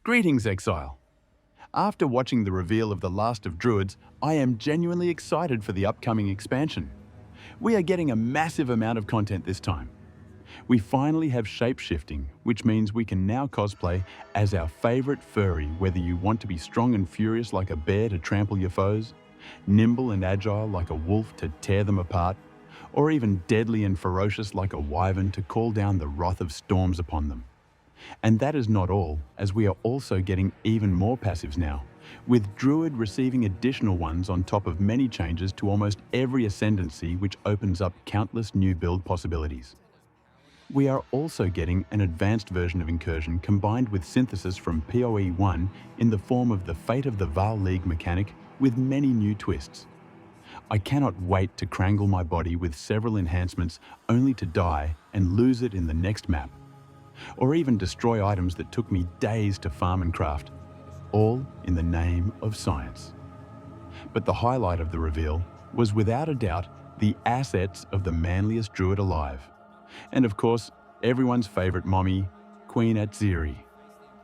Greetings, Exile. After watching the reveal of the Last of Druids, I am genuinely excited for the upcoming expansion. We are getting a massive amount of content this time. We finally have shape-shifting, which means we can now cosplay as our favorite furry, whether you want to be strong and furious like a bear to trample your foes, nimble and agile like a wolf to tear them apart, or even deadly and ferocious like a wyvern to call down the wrath of storms upon them. And that is not all, as we are also getting even more passives now, with Druid receiving additional ones on top of many changes to almost every ascendancy, which opens up countless new build possibilities. We are also getting an advanced version of Incursion combined with synthesis from POE 1 in the form of the Fate of the Val League mechanic with many new twists. I cannot wait to crangle my body with several enhancements only to die and lose it in the next map, or even destroy items that took me days to farm and craft, all in the name of science. But the highlight of the reveal was without a doubt the assets of the manliest druid alive. And of course, everyone's favorite mommy, Queen Atziri.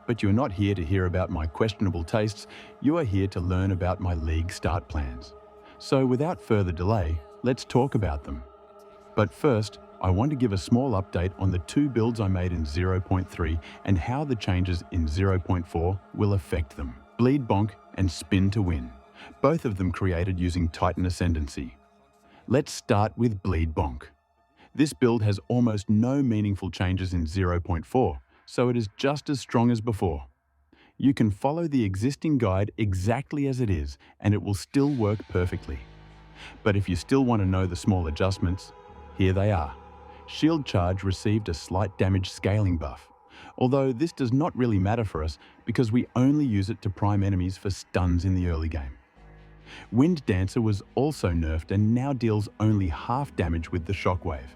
But you're not here to hear about my questionable tastes, you are here to learn about my league start plans. So without further delay, let's talk about them. But first, I want to give a small update on the two builds I made in 0.3 and how the changes in 0.4 will affect them. Bleed Bonk and Spin to Win, both of them created using Titan Ascendancy. Let's start with Bleed Bonk. This build has almost no meaningful changes in 0.4, so it is just as strong as before. You can follow the existing guide exactly as it is, and it will still work perfectly. But if you still want to know the small adjustments, here they are. Shield Charge received a slight damage scaling buff, although this does not really matter for us because we only use it to prime enemies for stuns in the early game. Wind Dancer was also nerfed and now deals only half damage with the Shockwave.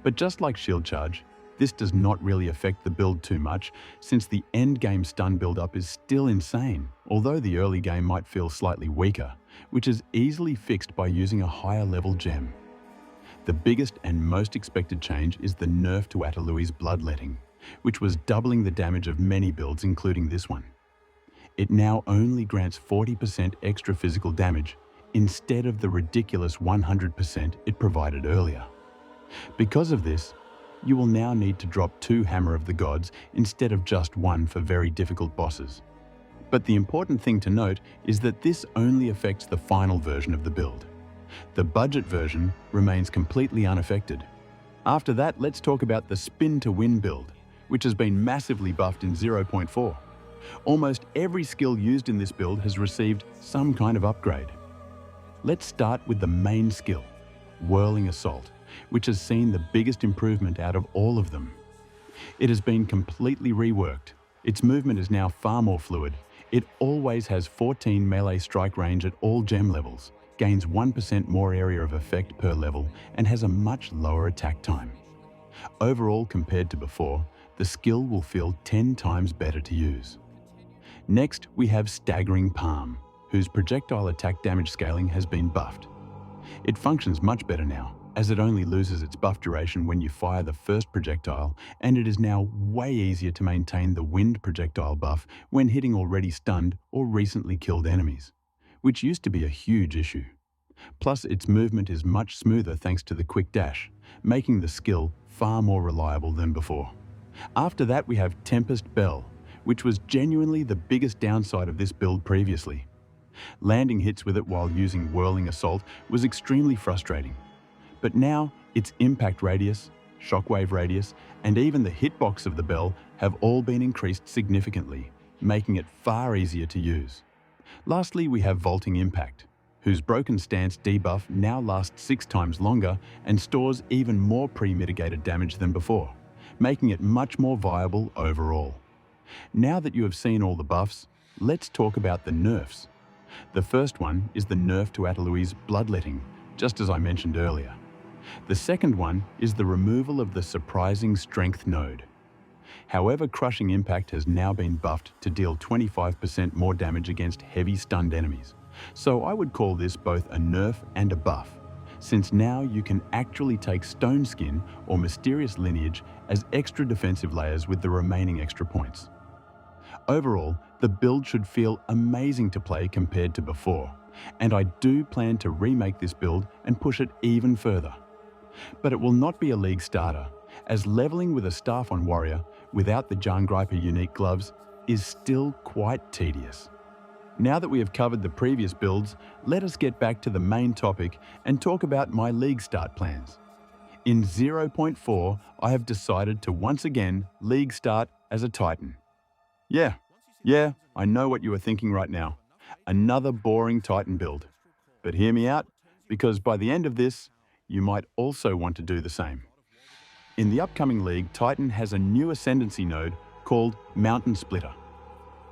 But just like Shield Charge, this does not really affect the build too much since the endgame stun build-up is still insane, although the early game might feel slightly weaker, which is easily fixed by using a higher level gem. The biggest and most expected change is the nerf to Atalui's Bloodletting, which was doubling the damage of many builds, including this one. It now only grants 40% extra physical damage instead of the ridiculous 100% it provided earlier. Because of this, you will now need to drop 2 Hammer of the Gods instead of just 1 for very difficult bosses. But the important thing to note is that this only affects the final version of the build. The budget version remains completely unaffected. After that, let's talk about the Spin to Win build, which has been massively buffed in 0.4. Almost every skill used in this build has received some kind of upgrade. Let's start with the main skill, Whirling Assault, which has seen the biggest improvement out of all of them. It has been completely reworked. Its movement is now far more fluid. It always has 14 melee strike range at all gem levels, gains 1% more area of effect per level, and has a much lower attack time. Overall, compared to before, the skill will feel 10 times better to use. Next, we have Staggering Palm, whose projectile attack damage scaling has been buffed. It functions much better now, as it only loses its buff duration when you fire the first projectile, and it is now way easier to maintain the wind projectile buff when hitting already stunned or recently killed enemies, which used to be a huge issue. Plus, its movement is much smoother thanks to the quick dash, making the skill far more reliable than before. After that, we have Tempest Bell, which was genuinely the biggest downside of this build previously. Landing hits with it while using Whirling Assault was extremely frustrating. But now, its impact radius, shockwave radius, and even the hitbox of the bell have all been increased significantly, making it far easier to use. Lastly, we have Vaulting Impact, whose Broken Stance debuff now lasts 6 times longer and stores even more pre-mitigated damage than before, making it much more viable overall. Now that you have seen all the buffs, let's talk about the nerfs. The first one is the nerf to Atalui's Bloodletting, just as I mentioned earlier. The second one is the removal of the Surprising Strength node. However, Crushing Impact has now been buffed to deal 25% more damage against heavy stunned enemies, so I would call this both a nerf and a buff, since now you can actually take Stone Skin or Mysterious Lineage as extra defensive layers with the remaining extra points. Overall, the build should feel amazing to play compared to before, and I do plan to remake this build and push it even further. But it will not be a league starter, as leveling with a staff on warrior without the Jangriper unique gloves is still quite tedious. Now that we have covered the previous builds, let us get back to the main topic and talk about my league start plans. In 0.4, I have decided to once again league start as a Titan. Yeah, I know what you are thinking right now. Another boring Titan build. But hear me out, because by the end of this, you might also want to do the same. In the upcoming league, Titan has a new ascendancy node called Mountain Splitter.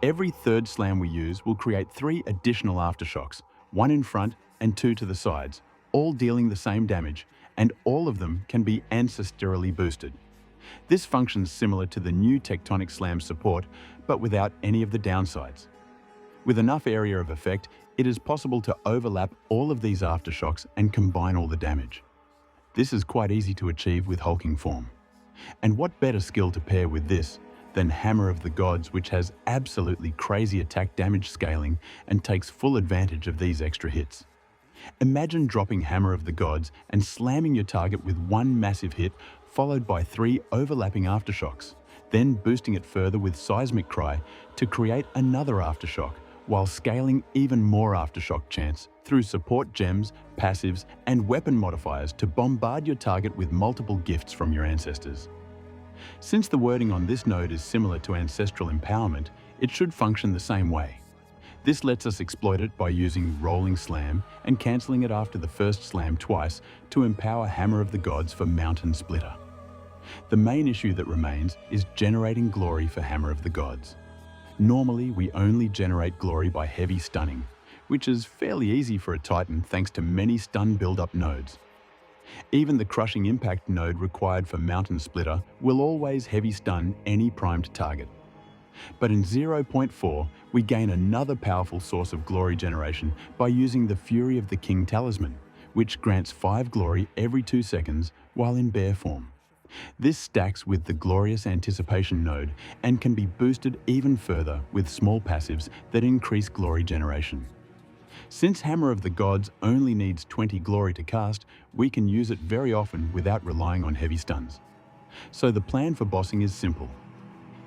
Every third slam we use will create 3 additional aftershocks, 1 in front and 2 to the sides, all dealing the same damage, and all of them can be ancestrally boosted. This functions similar to the new Tectonic Slam support, but without any of the downsides. With enough area of effect, it is possible to overlap all of these aftershocks and combine all the damage. This is quite easy to achieve with hulking form. And what better skill to pair with this than Hammer of the Gods, which has absolutely crazy attack damage scaling and takes full advantage of these extra hits. Imagine dropping Hammer of the Gods and slamming your target with 1 massive hit followed by 3 overlapping aftershocks, then boosting it further with Seismic Cry to create another aftershock, while scaling even more aftershock chance through support gems, passives, and weapon modifiers to bombard your target with multiple gifts from your ancestors. Since the wording on this node is similar to Ancestral Empowerment, it should function the same way. This lets us exploit it by using Rolling Slam and cancelling it after the first slam twice to empower Hammer of the Gods for Mountain Splitter. The main issue that remains is generating glory for Hammer of the Gods. Normally, we only generate glory by heavy stunning, which is fairly easy for a Titan thanks to many stun build-up nodes. Even the Crushing Impact node required for Mountain Splitter will always heavy stun any primed target. But in 0.4, we gain another powerful source of glory generation by using the Fury of the King Talisman, which grants 5 glory every 2 seconds while in bear form. This stacks with the Glorious Anticipation node and can be boosted even further with small passives that increase glory generation. Since Hammer of the Gods only needs 20 glory to cast, we can use it very often without relying on heavy stuns. So the plan for bossing is simple.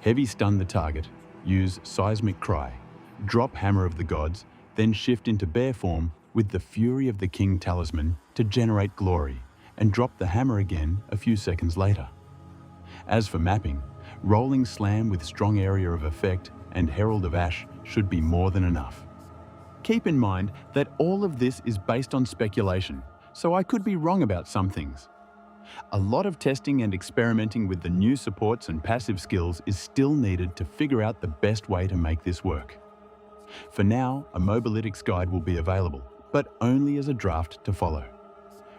Heavy stun the target, use Seismic Cry, drop Hammer of the Gods, then shift into bear form with the Fury of the King Talisman to generate glory, and drop the hammer again a few seconds later. As for mapping, Rolling Slam with strong area of effect and Herald of Ash should be more than enough. Keep in mind that all of this is based on speculation, so I could be wrong about some things. A lot of testing and experimenting with the new supports and passive skills is still needed to figure out the best way to make this work. For now, a Mobalytics guide will be available, but only as a draft to follow.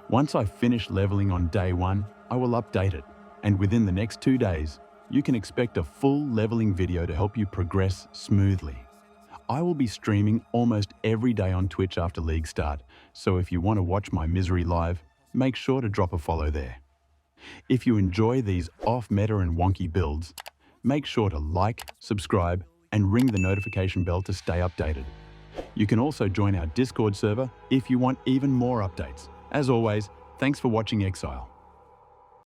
Once I finish leveling on day 1, I will update it, and within the next 2 days, you can expect a full leveling video to help you progress smoothly. I will be streaming almost every day on Twitch after League start, so if you want to watch my misery live, make sure to drop a follow there. If you enjoy these off-meta and wonky builds, make sure to like, subscribe, and ring the notification bell to stay updated. You can also join our Discord server if you want even more updates. As always, thanks for watching Exile.